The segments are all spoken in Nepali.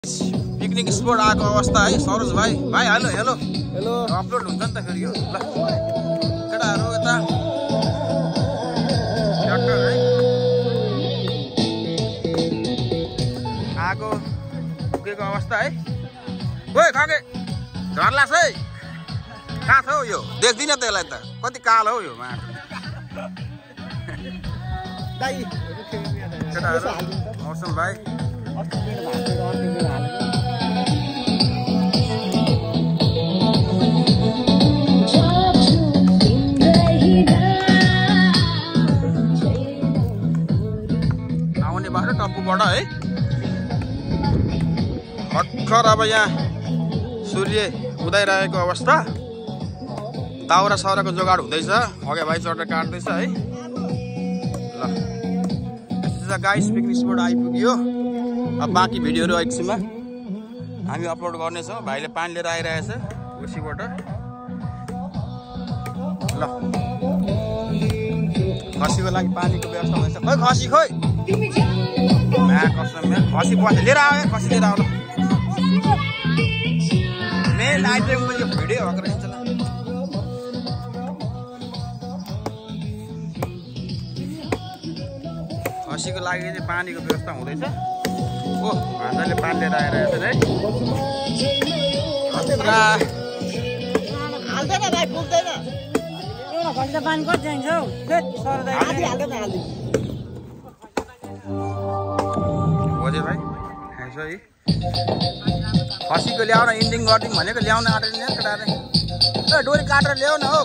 पिकनिक स्पोट आएको अवस्था है सरोज भाइ हेलो हेलो हेलो अपलोड हुन्छ नि त फेरि यो ल केटाहरु यता डाक्टर है आको पुगेको अवस्था है ओइ खाके घर लास है कहाँ छ हौ यो देख्दिन त यसलाई त कति कालो हौ यो माटो दाइ केटाहरु मौसम भाइ आउने बाटो टम्पूबाट है भर्खर अब यहाँ सूर्य उदाइरहेको अवस्था दाउरा साउराको जोगाड हुँदैछ अघि भाइ चट्टा काट्दैछ है ल गाइस पिकनिक स्पोट आइपुग्यो अब बाँकी भिडियोहरू एकछिनमा हामी अपलोड गर्नेछौँ भाइले पानी लिएर आइरहेछ उसीबाट ल खसीको लागि पानीको व्यवस्था हुँदैछ खोइ खसी खोइ कसम खसी बस्यो लिएर आयो खसी लिएर आउनु मेन आइटमको यो भिडियो भएको रहेछ ल खसीको लागि चाहिँ पानीको व्यवस्था हुँदैछ ओ भान्जाले पानी लिएर आइरहेछ है हाल्दैन भाइ पुग्दैन एउटा घन्टा पानी कति चाहिन्छ हौ सरदाइ हाल्दैन हाल्दै बजे भाइ खाइछ है खसीको ल्याउन इन्डिङ गरिदिउँ भनेको ल्याउन आँटेन नि केटाले ए डोरी काटेर ल्याउ न हौ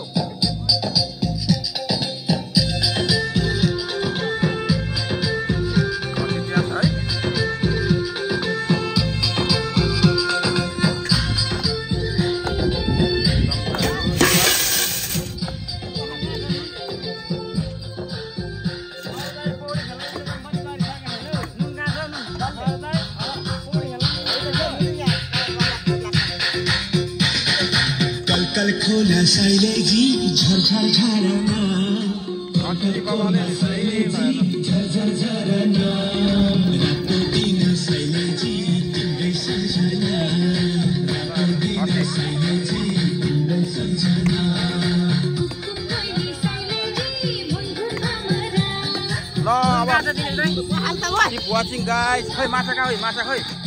कल खोला शैलेजी झरझर झरना झरझर झरना रातो दिन शैलेजी तिम्रै सम्झना रातो दिन शैलेजी तिम्रै सम्झना ल अब कीप वाचिङ गाइस खै माछा कहाँ हो माछा खै